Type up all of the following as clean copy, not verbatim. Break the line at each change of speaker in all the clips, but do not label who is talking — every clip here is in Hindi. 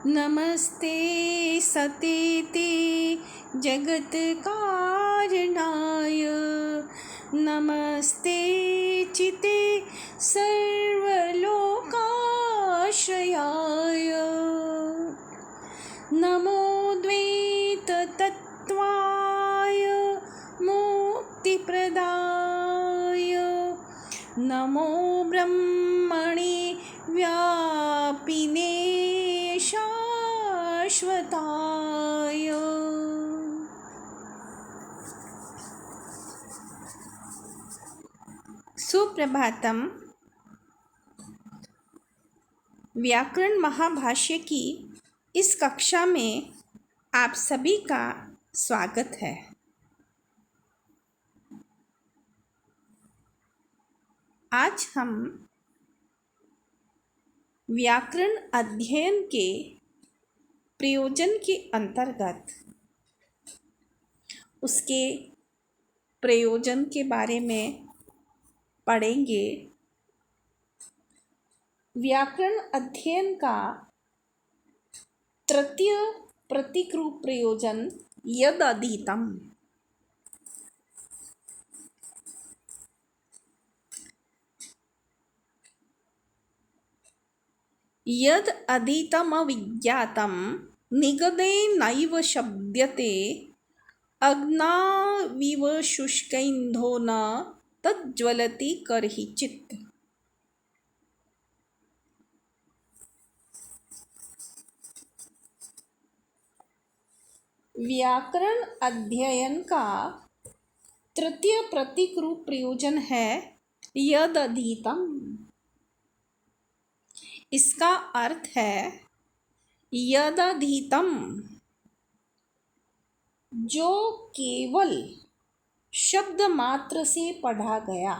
नमस्ते सतेते जगत्कारणाय नमस्ते चिते सर्वलोकाश्रयाय नमो द्वैततत्त्वाय मुक्तिप्रदाय नमो ब्रह्मणे व्यापिने शाश्वताय। सुप्रभातम। व्याकरण महाभाष्य की इस कक्षा में आप सभी का स्वागत है। आज हम व्याकरण अध्ययन के प्रयोजन के अंतर्गत उसके प्रयोजन के बारे में पढ़ेंगे। व्याकरण अध्ययन का तृतीय प्रतीकरूप प्रयोजन यद अधीतम। यद अधीतम अविज्ञातम निगदे नैव शब्द्यते अग्नाविव शुष्कैन्धो न तज्ज्वलति कर्हिचित्। व्याकरण अध्ययन का तृतीय प्रतीक रूप प्रयोजन है यद अधीतम। इसका अर्थ है यद अधीतम, जो केवल शब्द मात्र से पढ़ा गया,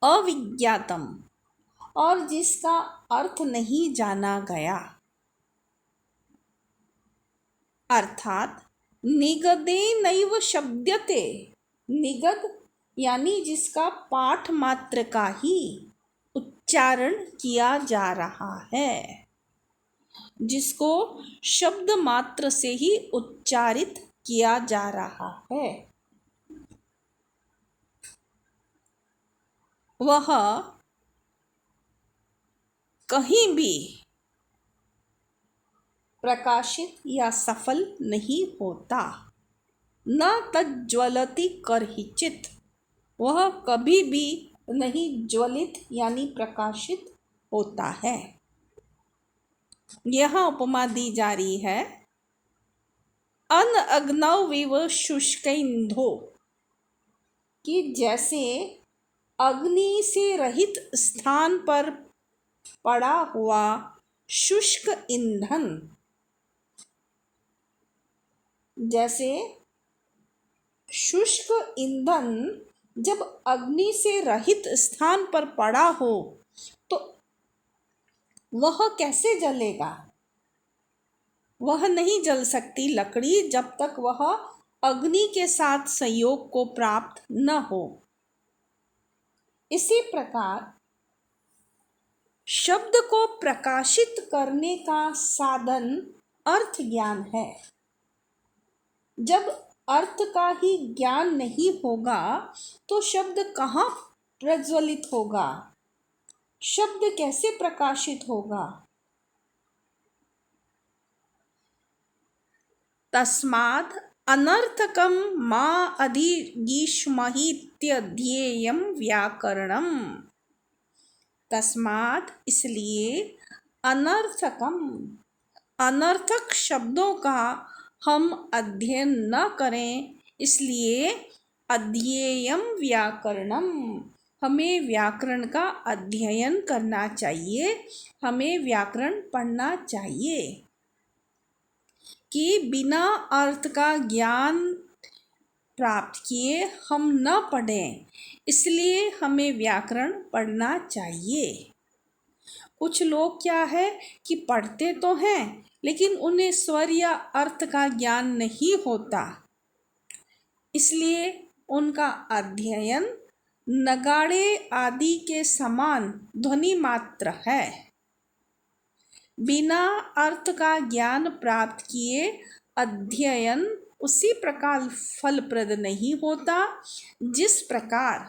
अविज्ञातम, और जिसका अर्थ नहीं जाना गया, अर्थात निगदे नैव शब्द्यते। निगद यानी जिसका पाठ मात्र का ही उच्चारण किया जा रहा है, जिसको शब्द मात्र से ही उच्चारित किया जा रहा है, वह कहीं भी प्रकाशित या सफल नहीं होता। न तज्ज्वलति कर्हिचित्, वह कभी भी नहीं ज्वलित यानी प्रकाशित होता है। यह उपमा दी जा रही है अन अग्नौविव शुष्कैन्धो, कि जैसे अग्नि से रहित स्थान पर पड़ा हुआ शुष्क ईंधन, जैसे शुष्क ईंधन जब अग्नि से रहित स्थान पर पड़ा हो तो वह कैसे जलेगा? वह नहीं जल सकती लकड़ी जब तक वह अग्नि के साथ संयोग को प्राप्त न हो। इसी प्रकार शब्द को प्रकाशित करने का साधन अर्थ ज्ञान है। जब अर्थ का ही ज्ञान नहीं होगा तो शब्द कहाँ प्रज्वलित होगा? शब्द कैसे प्रकाशित होगा? तस्माद् अनर्थकं मा अधिगीष्महीत्यध्येयं व्याकरणम्। तस्मात् इसलिए अनर्थकम, अनर्थक शब्दों का हम अध्ययन न करें, इसलिए अध्येयम व्याकरणम, हमें व्याकरण का अध्ययन करना चाहिए, हमें व्याकरण पढ़ना चाहिए। कि बिना अर्थ का ज्ञान प्राप्त किए हम न पढ़ें, इसलिए हमें व्याकरण पढ़ना चाहिए। कुछ लोग क्या है कि पढ़ते तो हैं लेकिन उन्हें स्वर या अर्थ का ज्ञान नहीं होता, इसलिए उनका अध्ययन नगाड़े आदि के समान ध्वनि मात्र है। बिना अर्थ का ज्ञान प्राप्त किए अध्ययन उसी प्रकार फलप्रद नहीं होता जिस प्रकार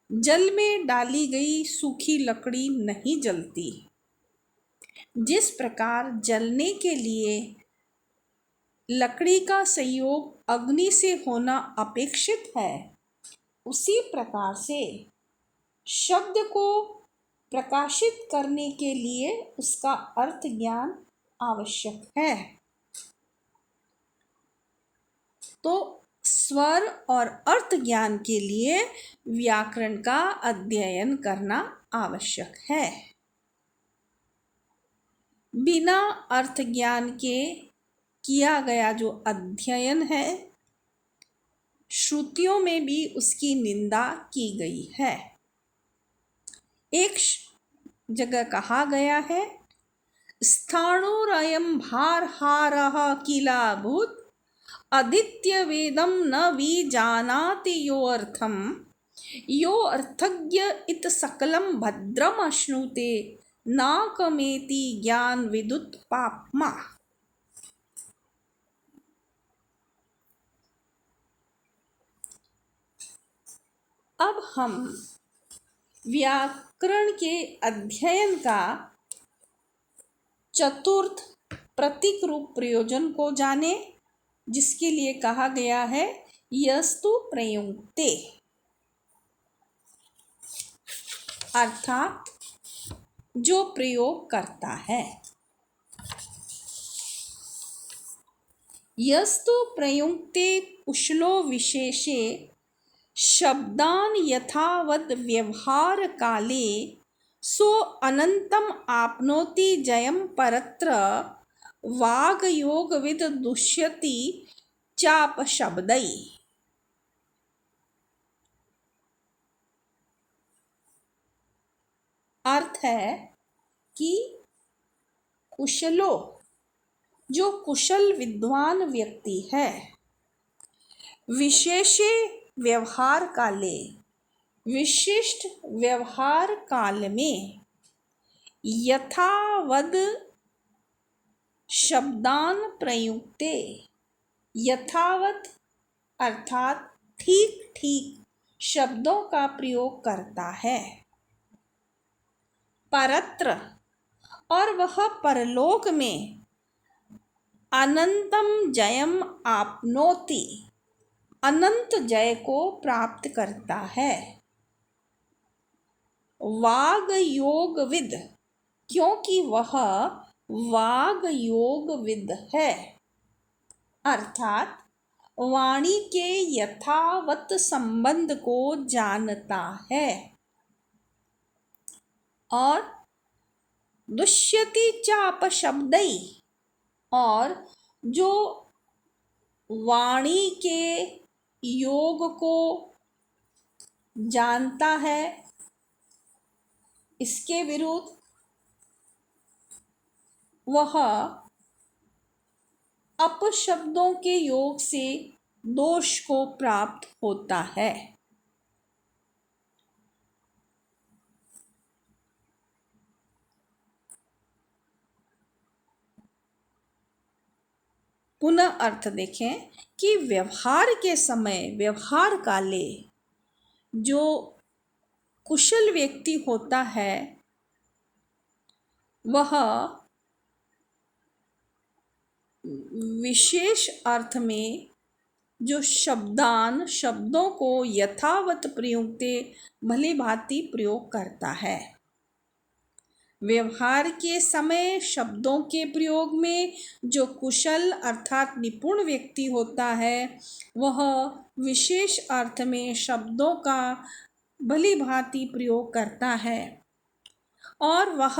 जल में डाली गई सूखी लकड़ी नहीं जलती। जिस प्रकार जलने के लिए लकड़ी का संयोग अग्नि से होना अपेक्षित है, उसी प्रकार से शब्द को प्रकाशित करने के लिए उसका अर्थ ज्ञान आवश्यक है। तो स्वर और अर्थ ज्ञान के लिए व्याकरण का अध्ययन करना आवश्यक है। बिना अर्थ ज्ञान के किया गया जो अध्ययन है, श्रुतियों में भी उसकी निंदा की गई है। एक जगह कहा गया है, स्थाणुरयं भारहारः किलाभूत् आदित्य वेदम न विजानाति यो अर्थज्ञ इत सकलम भद्रम अश्नुते नाकमेति ज्ञान विदुत पाप्मा। अब हम व्याकरण के अध्ययन का चतुर्थ प्रतीक रूप प्रयोजन को जाने, जिसके लिए कहा गया है यस्तु प्रयुक्ते, अर्थात जो प्रयोग करता है। यस्तु प्रयुक्ते कुशलो विशेषे शब्दान यथावद व्यवहार काले सो अनंतम आपनोति जयम परत्र वागयोगविद दुष्यति चाप शब्दै। अर्थ है कि कुशलो, जो कुशल विद्वान व्यक्ति है, विशेषे व्यवहार काले, विशिष्ट व्यवहार काल में, यथावद शब्दान प्रयुक्ते, यथावत अर्थात ठीक ठीक शब्दों का प्रयोग करता है। परत्र, और वह परलोक में, अनंतम जयम आपनोति, अनंत जय को प्राप्त करता है। वाग योगविद, क्योंकि वह वाग योगविद है, अर्थात वाणी के यथावत संबंध को जानता है। और दुष्यति चाप शब्दै, और जो वाणी के योग को जानता है, इसके विरुद्ध वह अपशब्दों के योग से दोष को प्राप्त होता है। पुनः अर्थ देखें कि व्यवहार के समय, व्यवहार काले, जो कुशल व्यक्ति होता है वह विशेष अर्थ में जो शब्दान, शब्दों को यथावत प्रयुक्ते, भली भांति प्रयोग करता है। व्यवहार के समय शब्दों के प्रयोग में जो कुशल अर्थात निपुण व्यक्ति होता है, वह विशेष अर्थ में शब्दों का भली भांति प्रयोग करता है। और वह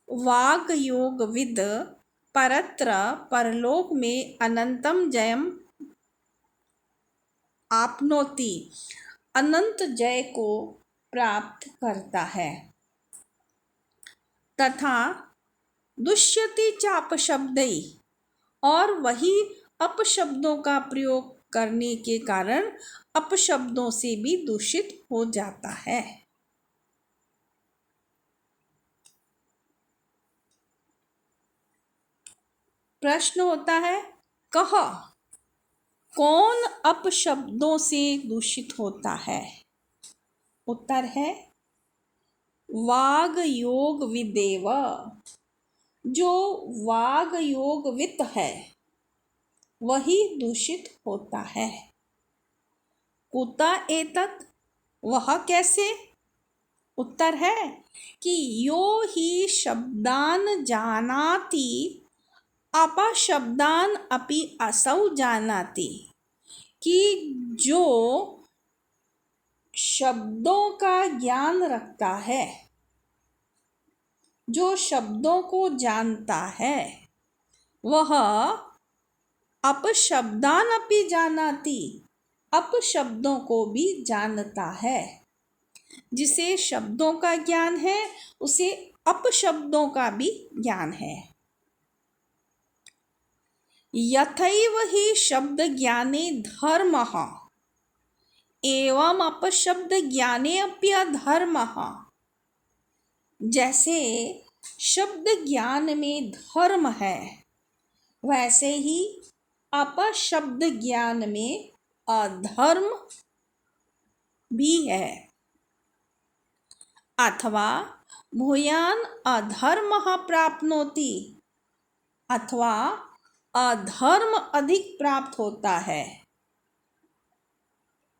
वाग योग विद परत्र, परलोक में अनंतम जयम आपनोति, अनंत जय को प्राप्त करता है। तथा दुष्यति चाप शब्दै, और वही अपशब्दों का प्रयोग करने के कारण अपशब्दों से भी दूषित हो जाता है। प्रश्न होता है, कह कौन अपशब्दों से दूषित होता है? उत्तर है वाग योग विदेव। जो वाग योग वित्त है वही दूषित होता है। कुता एतत्, वह कैसे? उत्तर है कि यो ही शब्दान जानाति अपशब्दान अपि असौ जानाति। कि जो शब्दों का ज्ञान रखता है, जो शब्दों को जानता है, वह अपशब्दान अपि जानाति, अपशब्दों को भी जानता है। जिसे शब्दों का ज्ञान है उसे अपशब्दों का भी ज्ञान है। यथैव हि शब्द ज्ञाने धर्मः एवं अपशब्द ज्ञाने अपि अधर्मः। जैसे शब्द ज्ञान में धर्म है, वैसे ही अपशब्द ज्ञान में अधर्म भी है। अथवा भूयान अधर्मः प्राप्नोति, अथवा अधर्म अधिक प्राप्त होता है।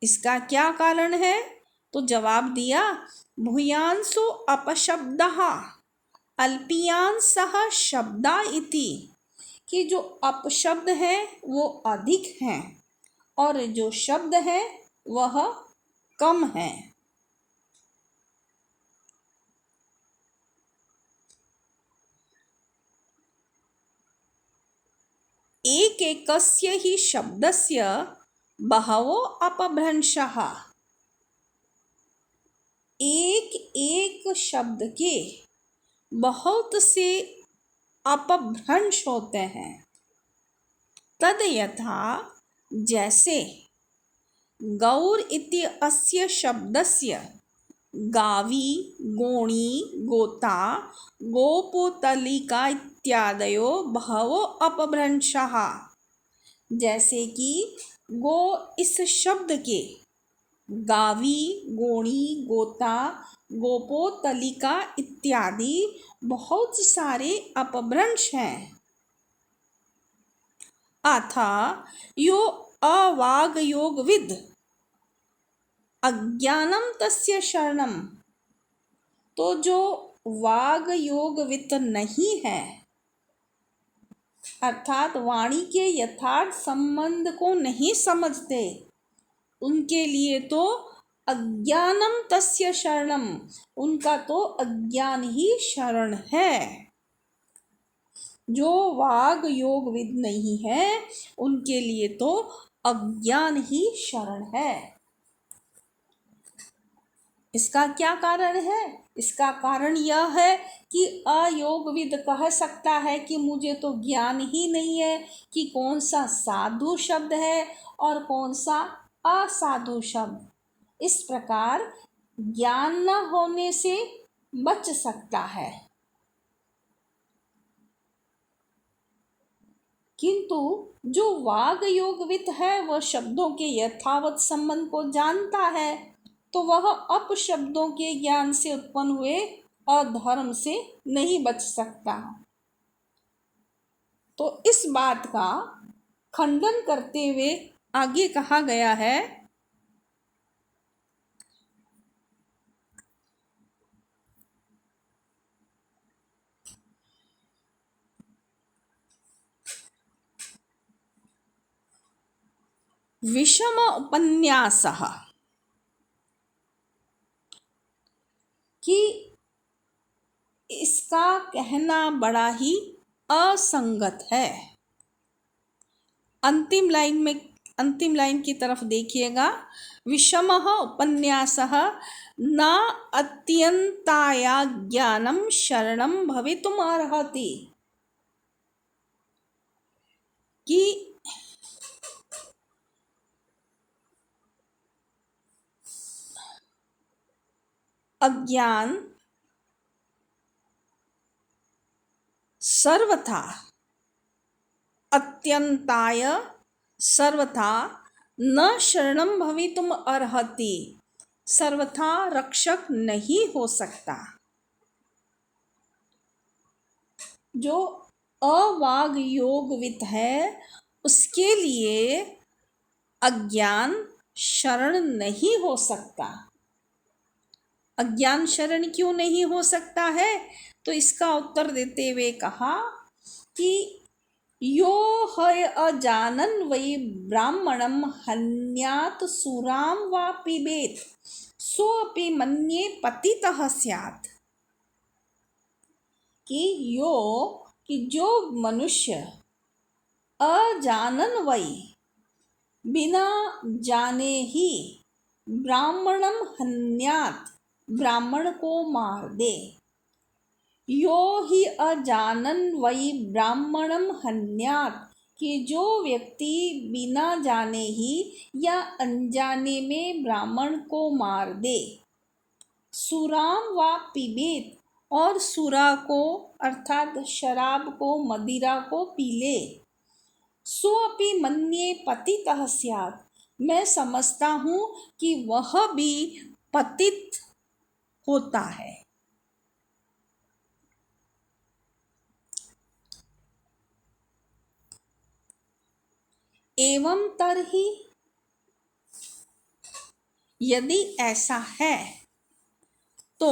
इसका क्या कारण है? तो जवाब दिया, भूयांसु अपशब्दः अल्पियांसः शब्दा इति। कि जो अपशब्द है वो अधिक हैं और जो शब्द है वह कम है। एकैकस्य हि शब्दस्य बहवो अपभ्रंशः। एक एक शब्द के बहुत से अपभ्रंश होते हैं। तद यथा, जैसे गौर इति अस्य शब्दस्य गावी, गोणी, गोता, गोपोतलिका इत्यादयो बहवो अपभ्रंशः। जैसे कि गो इस शब्द के गावी, गोणी, गोता, गोपोतलिका इत्यादि बहुत सारे अपभ्रंश हैं। अथा यो अवाग योगविद अज्ञानम तस्य शरणम। तो जो वाग योगवित नहीं है, अर्थात वाणी के यथार्थ संबंध को नहीं समझते, उनके लिए तो अज्ञानम तस्य शरणम, उनका तो अज्ञान ही शरण है। जो वाग योगविद नहीं है उनके लिए तो अज्ञान ही शरण है। इसका क्या कारण है? इसका कारण यह है कि अयोगविद कह सकता है कि मुझे तो ज्ञान ही नहीं है कि कौन सा साधु शब्द है और कौन सा असाधु शब्द। इस प्रकार ज्ञान न होने से बच सकता है। किंतु जो वाग योगवित है वह शब्दों के यथावत संबंध को जानता है, तो वह अपशब्दों के ज्ञान से उत्पन्न हुए अधर्म से नहीं बच सकता। तो इस बात का खंडन करते हुए आगे कहा गया है, विषम उपन्यासः, कि इसका कहना बड़ा ही असंगत है। अंतिम लाइन की तरफ देखिएगा। विषमः उपन्यासः न अत्यंताया ज्ञानम शरणम भवितुम अर्हति। कि अज्ञान सर्वथा अत्यंताय सर्वथा न शरणं भवितुम अर्हति, सर्वथा रक्षक नहीं हो सकता। जो अवाग योगवित है उसके लिए अज्ञान शरण नहीं हो सकता। अज्ञान शरण क्यों नहीं हो सकता है? तो इसका उत्तर देते हुए कहा कि यो हय अजानन वै ब्राह्मणम हन्यात सुराम वा पिबेत सोऽपि मन्ये पतितः स्यात्। कि जो मनुष्य अजानन वै बिना जाने ही ब्राह्मणम हन्यात ब्राह्मण को मार दे, यो ही अजानन वै ब्राह्मणम हन्यात कि जो व्यक्ति बिना जाने ही या अनजाने में ब्राह्मण को मार दे, सुराम वा पिबेत और सुरा को अर्थात शराब को मदिरा को पी ले, सोऽपि मन्ये पतितः स्यात् मैं समझता हूँ कि वह भी पतित होता है। एवं तरहि यदि ऐसा है तो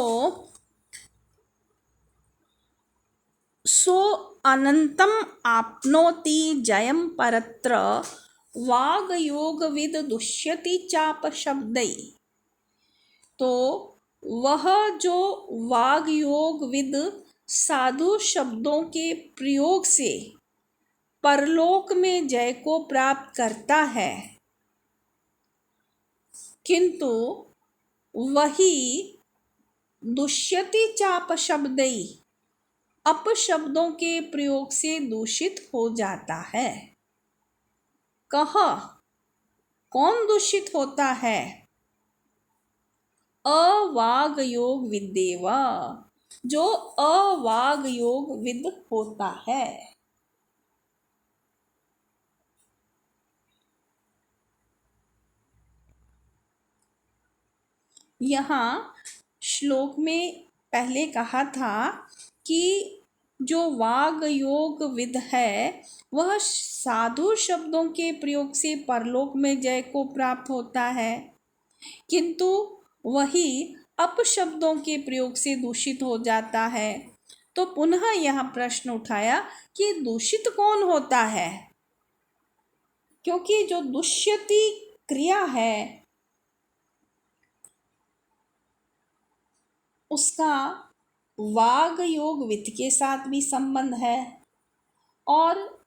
सो अनंतम आपनोति जयम परत्र वागयोगविद दुष्यति चाप शब्दै। तो वह जो वागयोगविद साधु शब्दों के प्रयोग से परलोक में जय को प्राप्त करता है, किंतु वही दुष्यति चाप शब्दै अपशब्दों के प्रयोग से दूषित हो जाता है। कौन दूषित होता है? अवाग योग विदेव, जो अवाग योग विद होता है। यहाँ श्लोक में पहले कहा था कि जो वाग योग विद है वह साधु शब्दों के प्रयोग से परलोक में जय को प्राप्त होता है, किंतु वही अपशब्दों के प्रयोग से दूषित हो जाता है। तो पुनः यह प्रश्न उठाया कि दूषित कौन होता है? क्योंकि जो दुष्यति क्रिया है उसका वाग योग वित्त के साथ भी संबंध है, और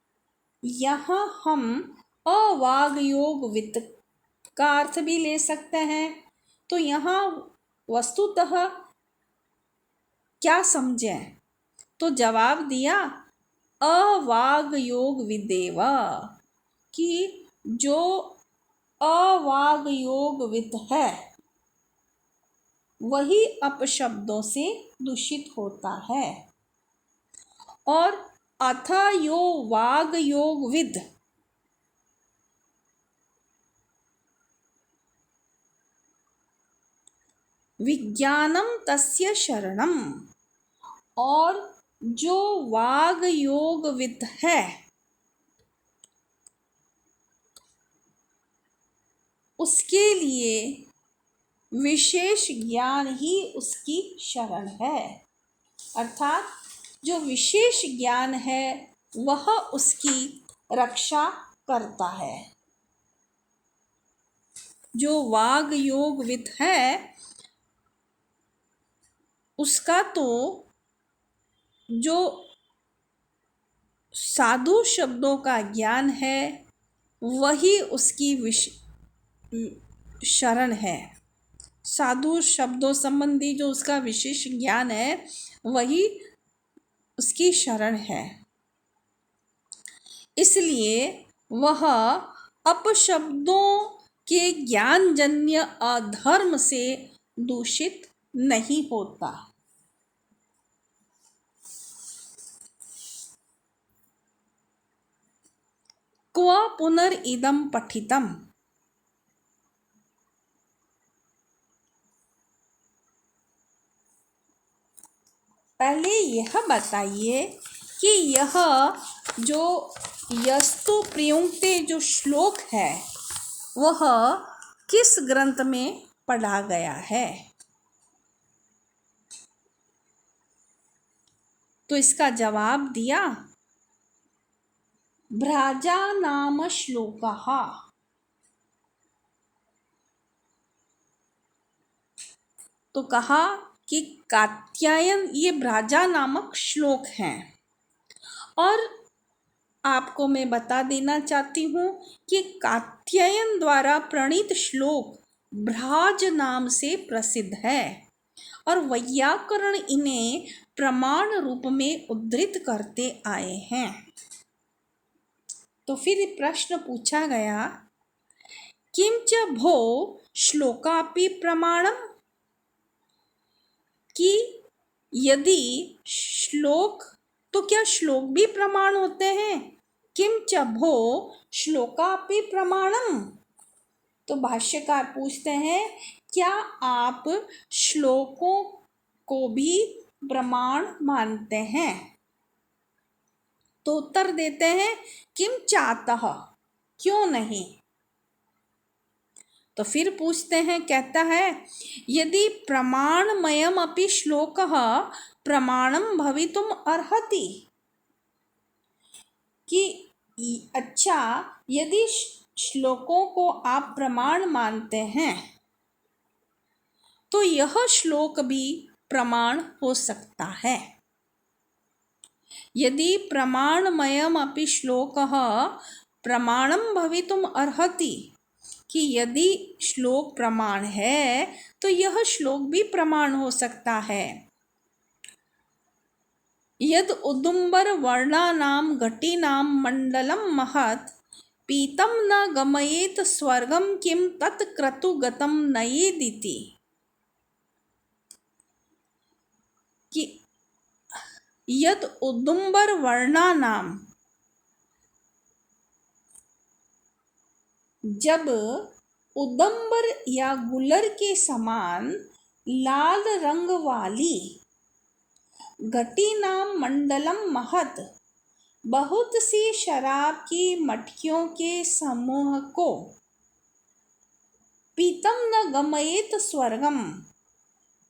यहाँ हम अवाग योग वित्त का अर्थ भी ले सकते हैं। तो यहाँ वस्तुतः क्या समझें? तो जवाब दिया अवाग योग विदेव, कि जो अवाग योग वित्त है वही अपशब्दों से दूषित होता है। और अथ यो वाग योग विद विज्ञानम तस्य शरणम, और जो वाग योग विद है उसके लिए विशेष ज्ञान ही उसकी शरण है। अर्थात जो विशेष ज्ञान है वह उसकी रक्षा करता है। जो वाग योग विद है उसका तो जो साधु शब्दों का ज्ञान है वही उसकी शरण है। साधु शब्दों संबंधी जो उसका विशेष ज्ञान है वही उसकी शरण है, इसलिए वह अपशब्दों के ज्ञानजन्य अधर्म से दूषित नहीं होता। क्व पुनरिदं पठितम्। पहले यह बताइए कि यह जो यस्तु प्रयुक्ते जो श्लोक है वह किस ग्रंथ में पढ़ा गया है। तो इसका जवाब दिया भ्राजा नाम श्लोकः। तो कहा कि कात्यायन ये भ्राजा नामक श्लोक हैं। और आपको मैं बता देना चाहती हूँ कि कात्यायन द्वारा प्रणीत श्लोक भ्राज नाम से प्रसिद्ध है और वैयाकरण इन्हें प्रमाण रूप में उद्धृत करते आए हैं। तो फिर प्रश्न पूछा गया किम च भो श्लोकापि प्रमाणम, कि यदि श्लोक तो क्या श्लोक भी प्रमाण होते हैं। किम च भो श्लोकापि प्रमाणम। तो भाष्यकार पूछते हैं क्या आप श्लोकों को भी प्रमाण मानते हैं। तो उत्तर देते हैं किम चातः, क्यों नहीं। तो फिर पूछते हैं, कहता है यदि प्रमाणमयम अपि श्लोकः प्रमाणम भवितुम अर्हति, कि अच्छा यदि श्लोकों को आप प्रमाण मानते हैं तो यह श्लोक भी प्रमाण हो सकता है। यदि प्रमाणमयम अपि श्लोकः प्रमाणम भवितुम अर्हति, कि यदि श्लोक प्रमाण है तो यह श्लोक भी प्रमाण हो सकता है। यद उदुम्बर वर्णानाम घटीनाम मंडलम महत् पीतम न गमयेत स्वर्गम किम तत् क्रतुगतम नयेदिति, कि यद उदुम्बर वर्णानाम, जब उदंबर या गुलर के समान लाल रंग वाली घटीनाम मंडलम महत, बहुत सी शराब की मटकियों के समूह को पीतम न गमयेत स्वर्गम,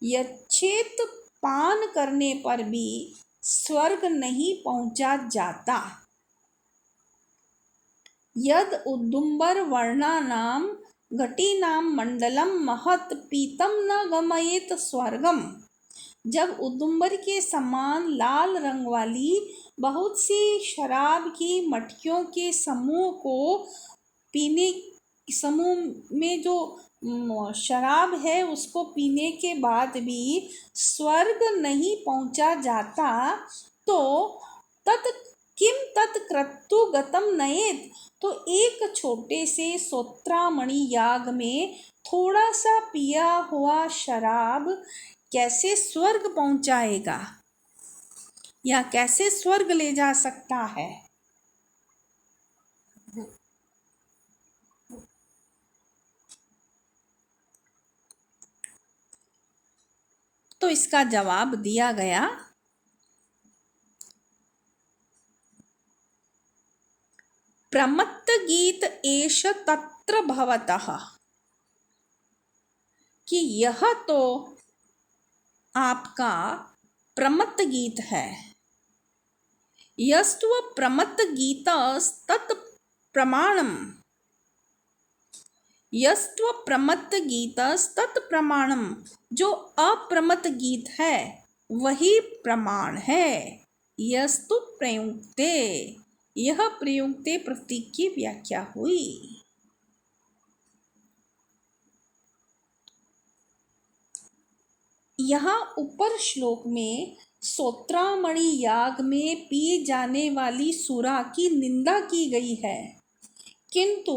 यच्छेत पान करने पर भी स्वर्ग नहीं पहुंचा जाता। यद उदुम्बर वर्णानाम घटीनाम मंडलम महत् पीतम न गमयेत स्वर्गम, जब उदुम्बर के समान लाल रंग वाली बहुत सी शराब की मटकियों के समूह को पीने, समूह में जो शराब है उसको पीने के बाद भी स्वर्ग नहीं पहुंचा जाता, तो तत् किम तत् क्रतुगतम नयेत, तो एक छोटे से सोत्रामणि याग में थोड़ा सा पिया हुआ शराब कैसे स्वर्ग पहुंचाएगा या कैसे स्वर्ग ले जा सकता है। तो इसका जवाब दिया गया प्रमत्त गीत एष तत्र भवतः, कि यह तो आपका प्रमत्त गीत है। यस्त्व प्रमत्त गीतस्तत् प्रमाणम, यस्त्व प्रमत्त गीतस्तत् प्रमाणम, जो अप्रमत्त गीत है वही प्रमाण है। यस्तु प्रयुक्ते, यह प्रयुक्ते प्रतीक की व्याख्या हुई। यहाँ ऊपर श्लोक में सोत्रामणि याग में पी जाने वाली सुरा की निंदा की गई है, किंतु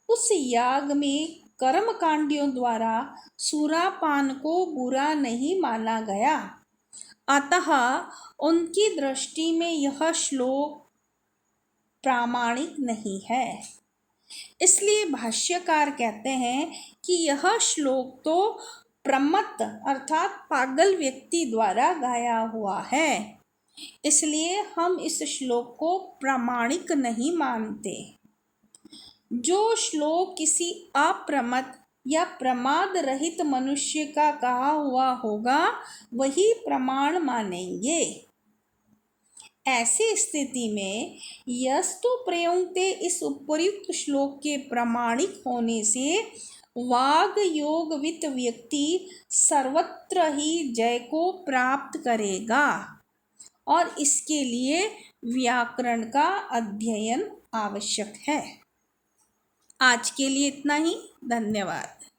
उस याग में कर्मकांडियों द्वारा सुरापान को बुरा नहीं माना गया, अतः उनकी दृष्टि में यह श्लोक प्रामाणिक नहीं है। इसलिए भाष्यकार कहते हैं कि यह श्लोक तो प्रमत्त अर्थात पागल व्यक्ति द्वारा गाया हुआ है, इसलिए हम इस श्लोक को प्रामाणिक नहीं मानते। जो श्लोक किसी अप्रमत्त या प्रमाद रहित मनुष्य का कहा हुआ होगा वही प्रमाण मानेंगे। ऐसी स्थिति में यस्तु प्रयुक्ते इस उपर्युक्त श्लोक के प्रामाणिक होने से वाग योगवित व्यक्ति सर्वत्र ही जय को प्राप्त करेगा और इसके लिए व्याकरण का अध्ययन आवश्यक है। आज के लिए इतना ही। धन्यवाद।